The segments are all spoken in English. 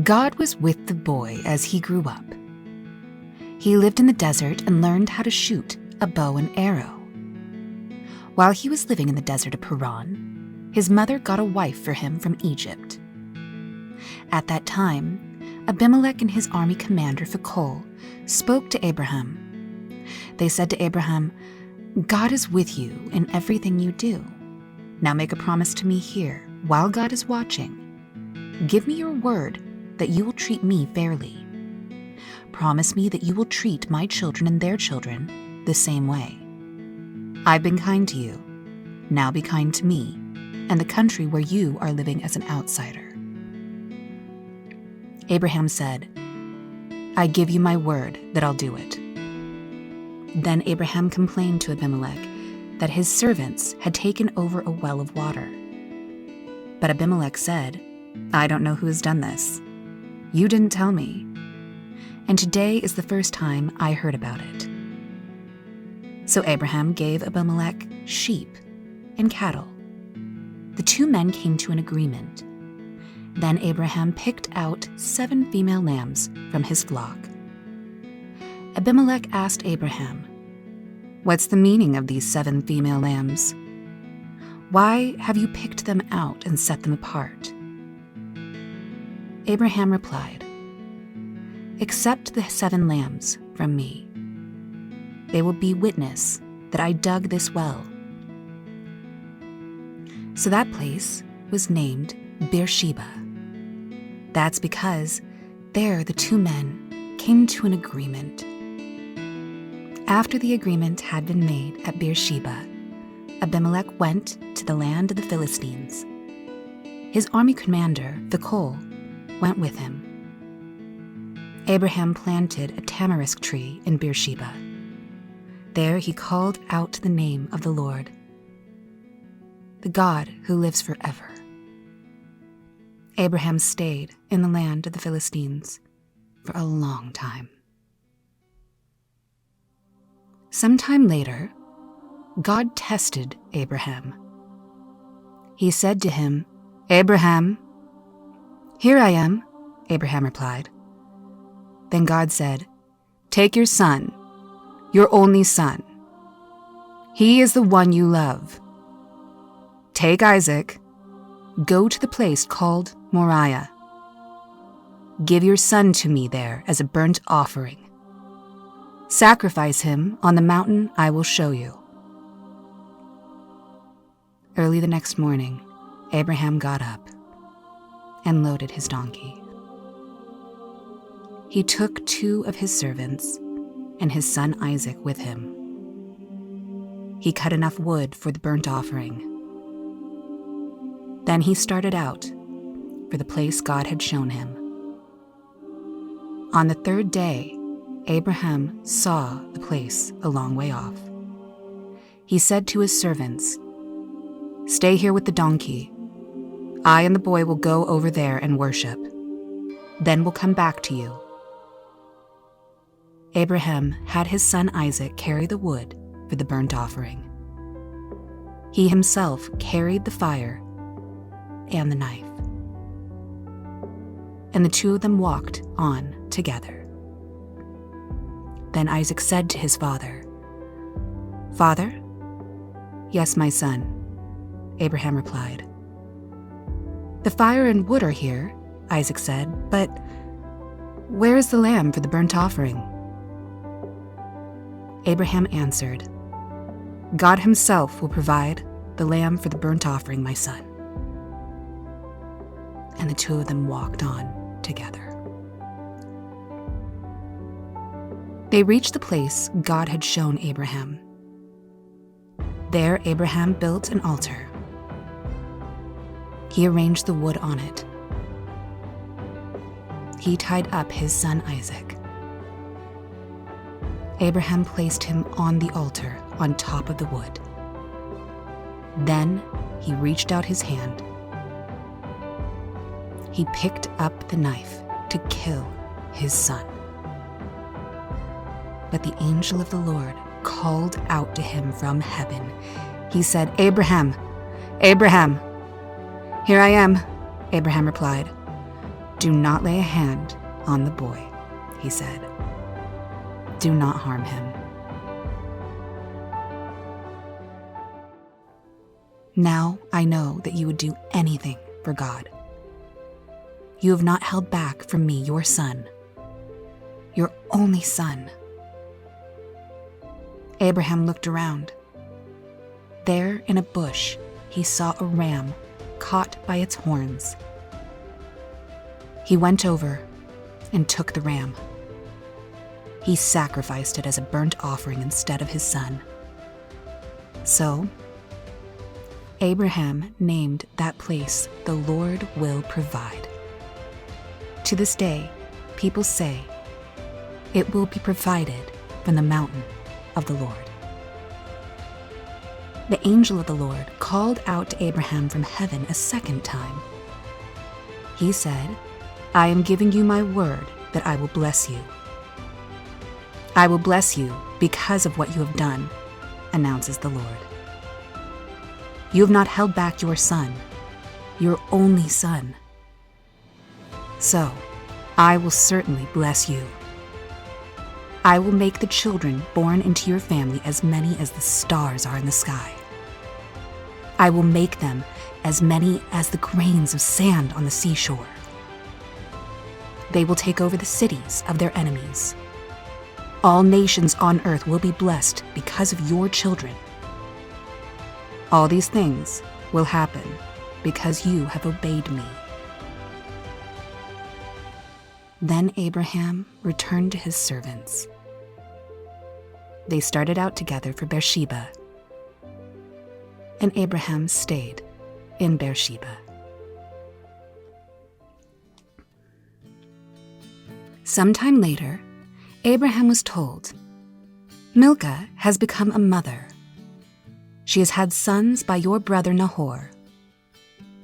God was with the boy as he grew up. He lived in the desert and learned how to shoot a bow and arrow. While he was living in the desert of Paran, his mother got a wife for him from Egypt. At that time, Abimelech and his army commander Phicol spoke to Abraham. They said to Abraham, "God is with you in everything you do. Now make a promise to me here, while God is watching. Give me your word that you will treat me fairly. Promise me that you will treat my children and their children the same way. I've been kind to you. Now be kind to me and the country where you are living as an outsider." Abraham said, "I give you my word that I'll do it." Then Abraham complained to Abimelech that his servants had taken over a well of water. But Abimelech said, "I don't know who has done this. You didn't tell me. And today is the first time I heard about it." So Abraham gave Abimelech sheep and cattle. The two men came to an agreement. Then Abraham picked out 7 female lambs from his flock. Abimelech asked Abraham, "What's the meaning of these 7 female lambs? Why have you picked them out and set them apart?" Abraham replied, "Accept the 7 lambs from me. They will be witness that I dug this well." So that place was named Beersheba. That's because there the two men came to an agreement. After the agreement had been made at Beersheba, Abimelech went to the land of the Philistines. His army commander, Phicol, went with him. Abraham planted a tamarisk tree in Beersheba. There he called out the name of the Lord, the God who lives forever. Abraham stayed in the land of the Philistines for a long time. Sometime later, God tested Abraham. He said to him, "Abraham." "Here I am," Abraham replied. Then God said, "Take your son, your only son. He is the one you love. Take Isaac, go to the place called Moriah. Give your son to me there as a burnt offering. Sacrifice him on the mountain I will show you." Early the next morning, Abraham got up and loaded his donkey. He took 2 of his servants and his son Isaac with him. He cut enough wood for the burnt offering. Then he started out for the place God had shown him. On the 3rd day, Abraham saw the place a long way off. He said to his servants, "Stay here with the donkey. I and the boy will go over there and worship. Then we'll come back to you." Abraham had his son Isaac carry the wood for the burnt offering. He himself carried the fire and the knife. And the 2 of them walked on together. Then Isaac said to his father, "Father?" "Yes, my son," Abraham replied. "The fire and wood are here," Isaac said, "but where is the lamb for the burnt offering?" Abraham answered, "God himself will provide the lamb for the burnt offering, my son." And the 2 of them walked on together. They reached the place God had shown Abraham. There Abraham built an altar. He arranged the wood on it. He tied up his son Isaac. Abraham placed him on the altar on top of the wood. Then he reached out his hand. He picked up the knife to kill his son. But the angel of the Lord called out to him from heaven. He said, "Abraham, Abraham." "Here I am," Abraham replied. "Do not lay a hand on the boy," he said. "Do not harm him." Now I know that you would do anything for God. You have not held back from me your son, your only son. Abraham looked around. There in a bush, he saw a ram caught by its horns. He went over and took the ram. He sacrificed it as a burnt offering instead of his son. So, Abraham named that place, "The Lord will provide." To this day, people say, "It will be provided from the mountain of the Lord." The angel of the Lord called out to Abraham from heaven a second time. He said, "I am giving you my word that I will bless you." "I will bless you because of what you have done," announces the Lord. "You have not held back your son, your only son. So, I will certainly bless you. I will make the children born into your family as many as the stars are in the sky. I will make them as many as the grains of sand on the seashore. They will take over the cities of their enemies. All nations on earth will be blessed because of your children. All these things will happen because you have obeyed me." Then Abraham returned to his servants. They started out together for Beersheba, and Abraham stayed in Beersheba. Sometime later, Abraham was told, "Milcah has become a mother. She has had sons by your brother Nahor.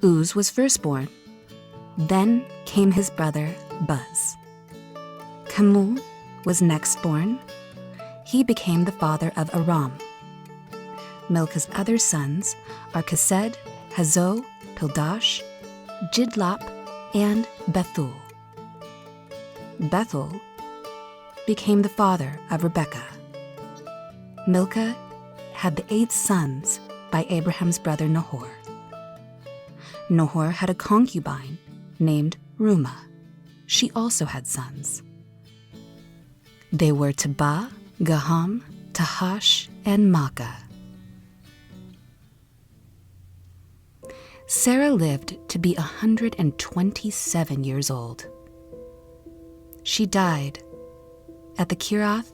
Uz was firstborn. Then came his brother Buz. Kamul was next born. He became the father of Aram. Milcah's other sons are Chesed, Hazo, Pildash, Jidlap, and Bethul. Bethul became the father of Rebekah. Milcah had the 8 sons by Abraham's brother Nahor. Nahor had a concubine named Rumah. She also had sons. They were Tabah, Gaham, Tahash, and Makkah. Sarah lived to be 127 years old. She died at the Kiriath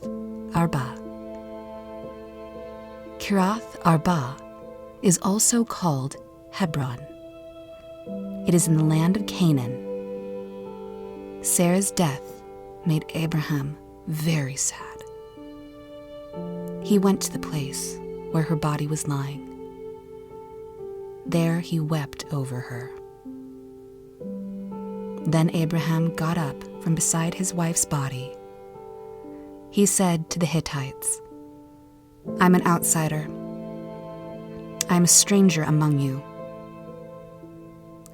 Arba. Kiriath Arba is also called Hebron. It is in the land of Canaan. Sarah's death made Abraham very sad. He went to the place where her body was lying. There he wept over her. Then Abraham got up from beside his wife's body. He said to the Hittites, "I'm an outsider. I'm a stranger among you.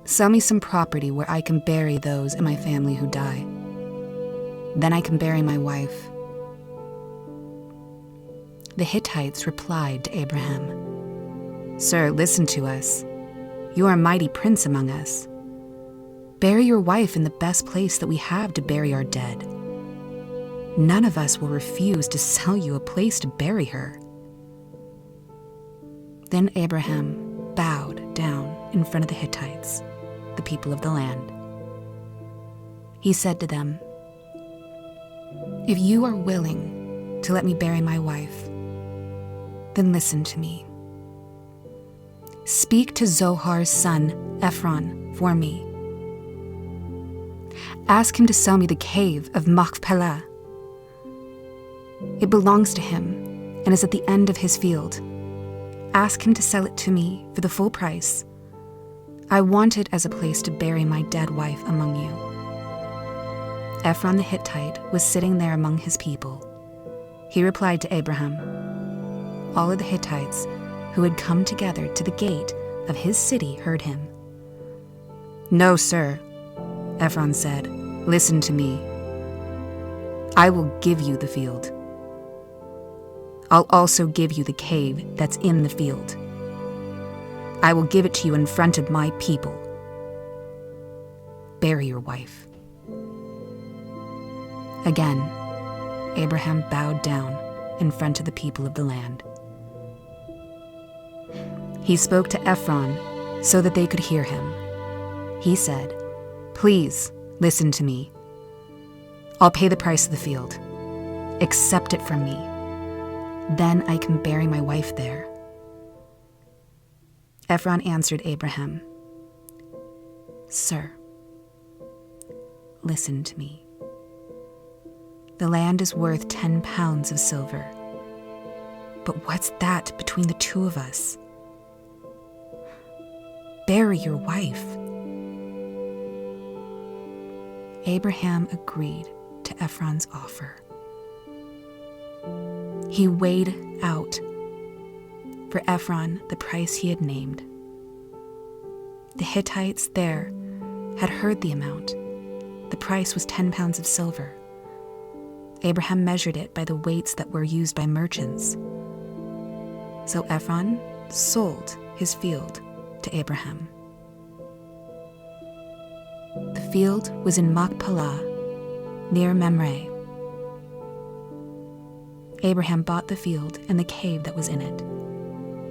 Sell me some property where I can bury those in my family who die. Then I can bury my wife." The Hittites replied to Abraham, "Sir, listen to us. You are a mighty prince among us. Bury your wife in the best place that we have to bury our dead. None of us will refuse to sell you a place to bury her." Then Abraham bowed down in front of the Hittites, the people of the land. He said to them, "If you are willing to let me bury my wife, then listen to me. Speak to Zohar's son, Ephron, for me. Ask him to sell me the cave of Machpelah. It belongs to him and is at the end of his field. Ask him to sell it to me for the full price. I want it as a place to bury my dead wife among you." Ephron the Hittite was sitting there among his people. He replied to Abraham. All of the Hittites who had come together to the gate of his city heard him. "No, sir. Ephron said, "Listen to me. I will give you the field. I'll also give you the cave that's in the field. I will give it to you in front of my people. Bury your wife." Again, Abraham bowed down in front of the people of the land. He spoke to Ephron so that they could hear him. He said, "Please listen to me. I'll pay the price of the field. Accept it from me. Then I can bury my wife there." Ephron answered Abraham, "Sir, listen to me. The land is worth 10 pounds of silver. But what's that between the two of us? Bury your wife." Abraham agreed to Ephron's offer. He weighed out for Ephron the price he had named. The Hittites there had heard the amount. The price was 10 pounds of silver. Abraham measured it by the weights that were used by merchants. So Ephron sold his field to Abraham. The field was in Machpelah, near Mamre. Abraham bought the field and the cave that was in it.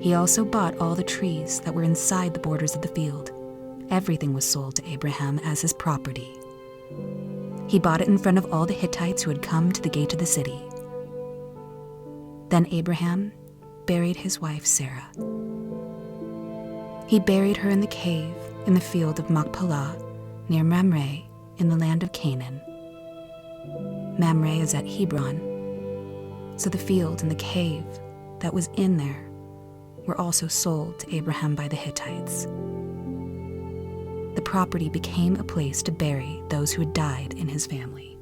He also bought all the trees that were inside the borders of the field. Everything was sold to Abraham as his property. He bought it in front of all the Hittites who had come to the gate of the city. Then Abraham buried his wife Sarah. He buried her in the cave in the field of Machpelah, near Mamre, in the land of Canaan. Mamre is at Hebron, so the field and the cave that was in there were also sold to Abraham by the Hittites. The property became a place to bury those who had died in his family.